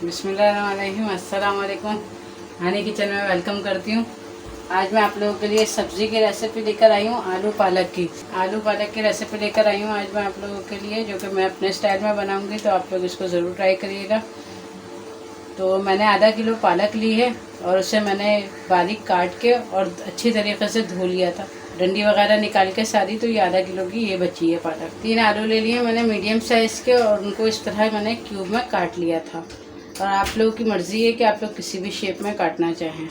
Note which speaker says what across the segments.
Speaker 1: बिस्मिल्लाहिर्रहमानिर्रहीम, अस्सलाम वालेकुम। हानी किचन में वेलकम करती हूँ। आज मैं आप लोगों के लिए सब्ज़ी की रेसिपी लेकर आई हूँ, आलू पालक की रेसिपी लेकर आई हूँ आज मैं आप लोगों के लिए, जो कि मैं अपने स्टाइल में बनाऊँगी, तो आप लोग इसको ज़रूर ट्राई करिएगा। तो मैंने आधा किलो पालक ली है और उसे मैंने बारीक काट के और अच्छी तरीके से धो लिया था, डंडी वगैरह निकाल के सारी। तो ये आधा किलो की ये बची है पालक। 3 आलू ले लिए मैंने मीडियम साइज़ के और उनको इस तरह मैंने क्यूब में काट लिया था। और आप लोगों की मर्ज़ी है कि आप लोग किसी भी शेप में काटना चाहें।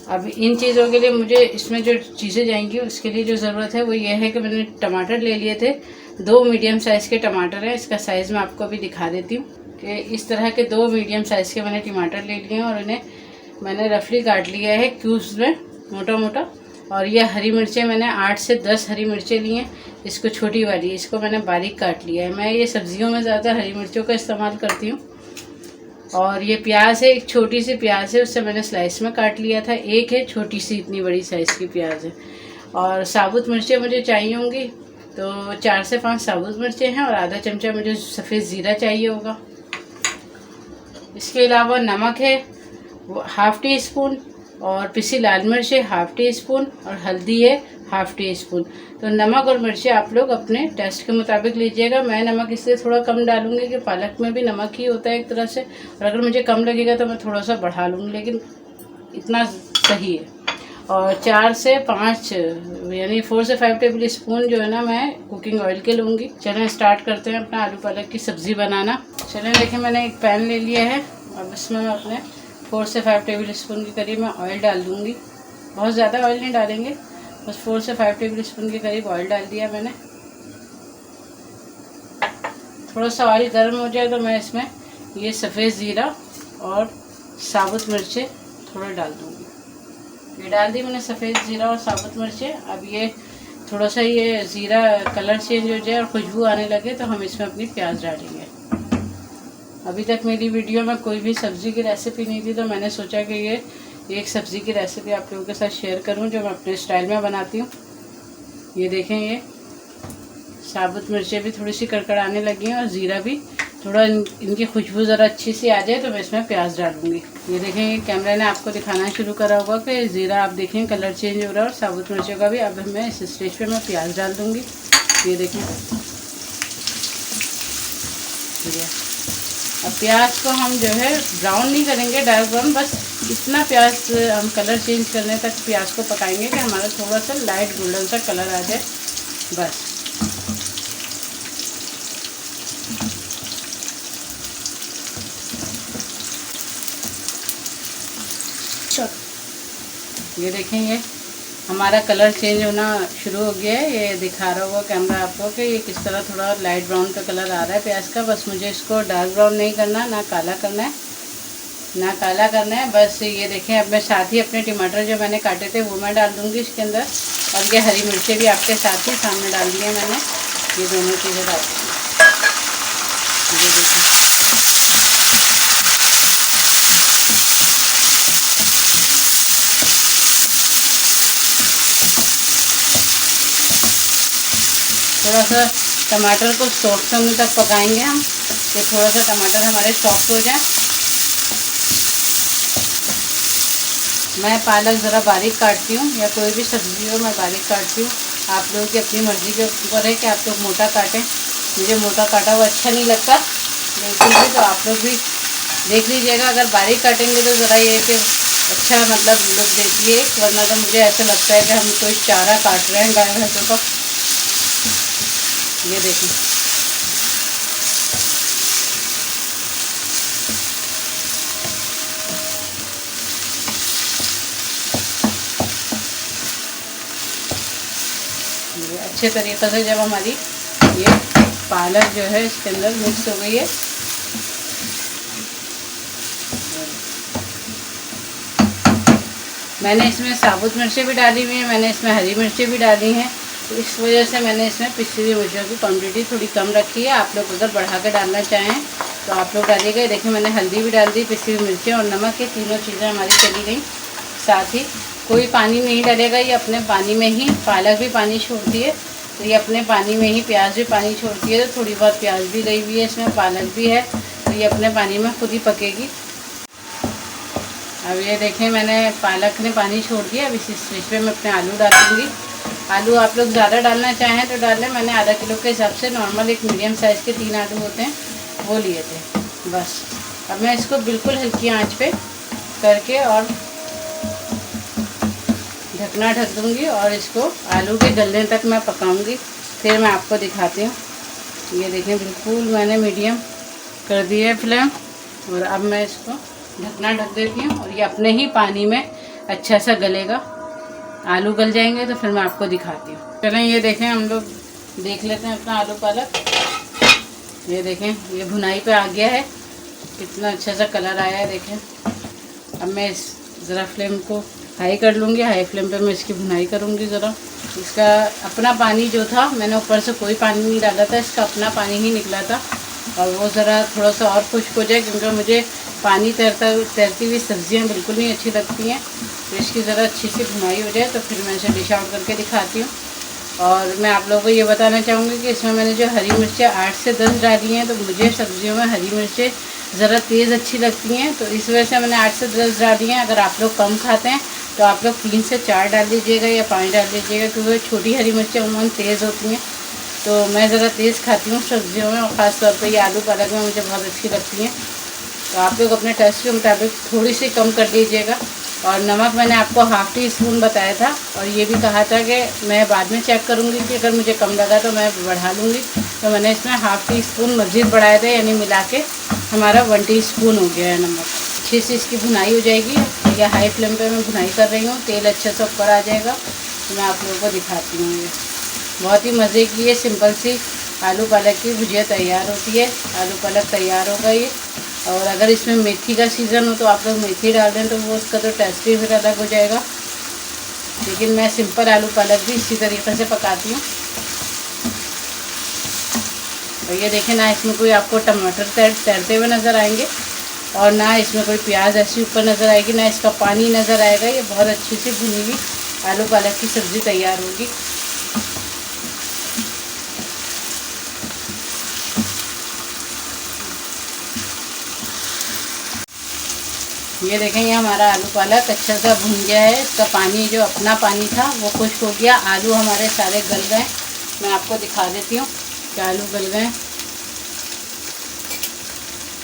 Speaker 1: अब इन चीज़ों के लिए मुझे इसमें जो चीज़ें जाएंगी उसके लिए जो ज़रूरत है वो ये है कि मैंने टमाटर ले लिए थे। 2 मीडियम साइज़ के टमाटर हैं। इसका साइज़ मैं आपको अभी दिखा देती हूँ कि इस तरह के 2 मीडियम साइज़ के मैंने टमाटर ले लिए हैं और इन्हें मैंने रफली काट लिया है क्यूब्स में, मोटा मोटा। और ये हरी मिर्चें मैंने 8 से 10 हरी मिर्चें ली हैं। इसको छोटी वाली, इसको मैंने बारीक काट लिया है। मैं ये सब्जियों में ज़्यादा हरी मिर्चों का इस्तेमाल करती हूँ। और ये प्याज है, एक छोटी सी प्याज है, उससे मैंने स्लाइस में काट लिया था। एक है छोटी सी, इतनी बड़ी साइज़ की प्याज है। और साबुत मिर्चें मुझे चाहिए होंगी, तो 4 से 5 साबुत मिर्चें हैं और आधा चमचा मुझे सफ़ेद ज़ीरा चाहिए होगा। इसके अलावा नमक है वो ½ टी स्पून, और पिसी लाल मिर्च है ½ टी स्पून, और हल्दी है ½ टी स्पून। तो नमक और मिर्चें आप लोग अपने टेस्ट के मुताबिक लीजिएगा। मैं नमक इसलिए थोड़ा कम डालूंगी कि पालक में भी नमक ही होता है एक तरह से, और अगर मुझे कम लगेगा तो मैं थोड़ा सा बढ़ा लूँगी, लेकिन इतना सही है। और 4 से 5 यानी 4 से 5 टेबल स्पून जो है ना, मैं कुकिंग ऑयल के लूँगी। चलें स्टार्ट करते हैं अपना आलू पालक की सब्ज़ी बनाना। चलें देखिए, मैंने एक पैन ले लिया है। अब इसमें मैं अपने 4 से 5 टेबल स्पून के करीब मैं ऑयल डाल दूँगी। बहुत ज़्यादा ऑयल नहीं डालेंगे, बस 4 से 5 टेबल स्पून के करीब ऑयल डाल दिया मैंने। थोड़ा सा ऑयल गर्म हो जाए तो मैं इसमें ये सफ़ेद ज़ीरा और साबुत मिर्चें थोड़ा डाल दूँगी। ये डाल दी मैंने सफ़ेद ज़ीरा और साबुत मिर्चें। अब ये थोड़ा सा ये ज़ीरा कलर चेंज हो जाए और खुशबू आने लगे तो हम इसमें अपनी प्याज डालेंगे। अभी तक मेरी वीडियो में कोई भी सब्ज़ी की रेसिपी नहीं थी, तो मैंने सोचा कि ये एक सब्ज़ी की रेसिपी आप लोगों के साथ शेयर करूं जो मैं अपने स्टाइल में बनाती हूं। ये देखें, ये साबुत मिर्चें भी थोड़ी सी कड़कड़ाने लगी हैं और ज़ीरा भी थोड़ा इनकी खुशबू ज़रा अच्छी सी आ जाए तो मैं इसमें प्याज डालूँगी। ये देखें, ये कैमरा ने आपको दिखाना शुरू करा होगा कि ज़ीरा आप देखें कलर चेंज हो रहा है और साबुत मिर्चों का भी। अब मैं इस स्टेज पर मैं प्याज डाल दूँगी। ये देखें, अब प्याज को हम जो है ब्राउन नहीं करेंगे, डार्क ब्राउन, बस इतना प्याज हम कलर चेंज करने तक प्याज को पकाएंगे कि हमारा थोड़ा सा लाइट गोल्डन सा कलर आ जाए, बस। ये देखें, ये हमारा कलर चेंज होना शुरू हो गया है। ये दिखा रहा होगा कैमरा आपको कि ये किस तरह थोड़ा लाइट ब्राउन का कलर आ रहा है प्याज का। बस मुझे इसको डार्क ब्राउन नहीं करना, ना काला करना है, बस। ये देखें, अब मैं साथ ही अपने टमाटर जो मैंने काटे थे वो मैं डाल दूँगी इसके अंदर, और ये हरी मिर्चें भी आपके साथ ही सामने डाल दी है मैंने। ये दोनों चीज़ें डाल दूँगी। ये देखें, थोड़ा सा टमाटर को सॉफ्ट होने तक पकाएंगे हम, कि थोड़ा सा टमाटर हमारे सॉफ्ट हो जाए। मैं पालक ज़रा बारीक काटती हूँ, या कोई भी सब्ज़ी हो मैं बारीक काटती हूँ। आप लोगों की अपनी मर्ज़ी के ऊपर है कि आप लोग मोटा काटें। मुझे मोटा काटा हुआ अच्छा नहीं लगता बिल्कुल भी, तो आप लोग भी देख लीजिएगा। अगर बारीक काटेंगे तो ज़रा ये कि अच्छा मतलब लुक देती है, वरना तो मुझे ऐसा लगता है कि हम कोई चारा काट रहे हैं गाय भैंसों का। ये देखें, ये अच्छे तरीक़े से जब हमारी ये पालक जो है इसके अंदर मिक्स हो गई है, मैंने इसमें साबुत मिर्चें भी डाली हुई हैं, मैंने इसमें हरी मिर्चें भी डाली हैं। तो इस वजह से मैंने इसमें पिसी हुई मिर्चों की क्वांटिटी थोड़ी कम रखी है। आप लोग अगर बढ़ा के डालना चाहें तो आप लोग डालिएगा। देखिए, मैंने हल्दी भी डाल दी, पिसी हुई मिर्चें और नमक, ये तीनों चीज़ें हमारी चली गई। साथ ही कोई पानी नहीं डालेगा, ये अपने पानी में ही, पालक भी पानी छोड़ती है तो ये अपने पानी में ही, प्याज भी पानी छोड़ती है, तो थोड़ी बहुत प्याज भी गई हुई है इसमें, पालक भी है। और ये अपने पानी में खुद ही पकेगी। अब ये देखें मैंने पालक ने पानी छोड़ दिया। अब इस स्टेज पे मैं अपने आलू डालूँगी। आलू आप लोग ज़्यादा डालना चाहें तो डाल लें। मैंने आधा किलो के हिसाब से नॉर्मल एक मीडियम साइज़ के 3 आलू होते हैं वो लिए थे बस। अब मैं इसको बिल्कुल हल्की आंच पे करके और ढकना ढक दूँगी और इसको आलू के गलने तक मैं पकाऊँगी। फिर मैं आपको दिखाती हूँ। ये देखें बिल्कुल मैंने मीडियम कर दी है फ्लेम और अब मैं इसको ढकना ढक देती हूँ और ये अपने ही पानी में अच्छा सा गलेगा। आलू गल जाएंगे तो फिर मैं आपको दिखाती हूँ। चलें ये देखें हम लोग देख लेते हैं अपना आलू पालक। ये देखें ये भुनाई पे आ गया है, कितना अच्छा सा कलर आया है देखें। अब मैं इस ज़रा फ्लेम को हाई कर लूँगी। हाई फ्लेम पे मैं इसकी भुनाई करूँगी ज़रा। इसका अपना पानी जो था मैंने ऊपर से कोई पानी नहीं डाला था, इसका अपना पानी ही निकला था और वो ज़रा थोड़ा सा और खुश्क हो जाए क्योंकि मुझे पानी तैरती हुई सब्जियां बिल्कुल नहीं अच्छी लगती हैं। तो इसकी ज़रा अच्छी सी भुनाई हो जाए तो फिर मैं इसे डिश आउट करके दिखाती हूँ। और मैं आप लोगों को ये बताना चाहूँगी कि इसमें मैंने जो हरी मिर्चें 8 से 10 डाली हैं, तो मुझे सब्जियों में हरी मिर्चें ज़रा तेज़ अच्छी लगती हैं तो इस वजह से मैंने 8 से 10 डाली हैं। अगर आप लोग कम खाते हैं तो आप लोग 3 से 4 डाल दीजिएगा या 5 डाल दीजिएगा क्योंकि छोटी हरी मिर्चें उन्होंने तेज़ होती हैं। तो मैं ज़रा तेज़ खाती हूँ सब्जियों में और ख़ास तौर पर ये आलू पालक में मुझे बहुत अच्छी लगती हैं। तो आप लोग अपने टेस्ट के मुताबिक थोड़ी सी कम कर दीजिएगा। और नमक मैंने आपको ½ टीस्पून बताया था और ये भी कहा था कि मैं बाद में चेक करूँगी कि अगर मुझे कम लगा तो मैं बढ़ा लूँगी। तो मैंने इसमें ½ टीस्पून मज़ीद बढ़ाया था, यानी मिला के हमारा 1 टीस्पून हो गया है नमक। अच्छी सी इसकी भुनाई हो जाएगी। या हाई फ्लेम पे मैं भुनाई कर रही हूँ, तेल अच्छा सा ऊपर आ जाएगा तो मैं आप लोगों को दिखाती हूँ। ये बहुत ही मज़े की ये सिंपल सी आलू पालक की भुजिया तैयार होती है। आलू पालक तैयार होगा ये। और अगर इसमें मेथी का सीज़न हो तो आप लोग मेथी डाल दें तो वो उसका तो टेस्ट ही फिर अलग हो जाएगा। लेकिन मैं सिंपल आलू पालक भी इसी तरीके से पकाती हूँ। और ये देखें ना इसमें कोई आपको टमाटर तैरते हुए नज़र आएंगे और ना इसमें कोई प्याज ऐसी ऊपर नज़र आएगी, ना इसका पानी नज़र आएगा। ये बहुत अच्छी सी भुनी हुई आलू पालक की सब्ज़ी तैयार होगी। ये देखें ये हमारा आलू पालक अच्छा सा भुन गया है। इसका पानी जो अपना पानी था वो खुश्क हो गया। आलू हमारे सारे गल गए। मैं आपको दिखा देती हूँ कि आलू गल गए।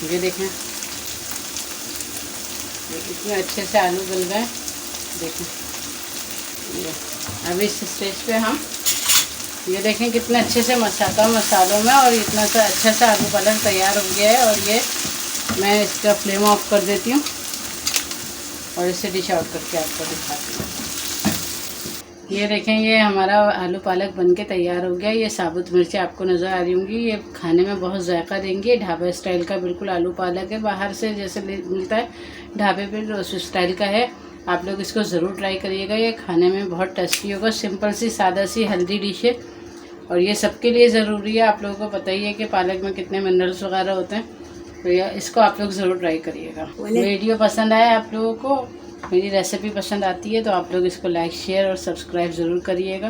Speaker 1: ये देखें ये कितने अच्छे से आलू गल गए देखें। ये अभी इस स्टेज पे हम ये देखें कितने अच्छे से मसालों में और इतना सा अच्छा सा आलू पालक तैयार हो गया है। और ये मैं इसका फ्लेम ऑफ कर देती हूँ और इसे डिश आउट करके आपको दिखाती हूँ। ये देखें ये हमारा आलू पालक बनके तैयार हो गया। ये साबुत मिर्चें आपको नज़र आ रही होंगी। ये खाने में बहुत जायका देंगी। ढाबा स्टाइल का बिल्कुल आलू पालक है, बाहर से जैसे मिलता है ढाबे पे उस स्टाइल का है। आप लोग इसको ज़रूर ट्राई करिएगा। ये खाने में बहुत टेस्टी होगा। सिंपल सी सादा सी हेल्दी डिश है और ये सबके लिए ज़रूरी है। आप लोगों को पता ही है कि पालक में कितने मिनरल्स वगैरह होते हैं। तो इसको आप लोग ज़रूर ट्राई करिएगा। वीडियो पसंद आए आप लोगों को, मेरी रेसिपी पसंद आती है तो आप लोग इसको लाइक शेयर और सब्सक्राइब ज़रूर करिएगा।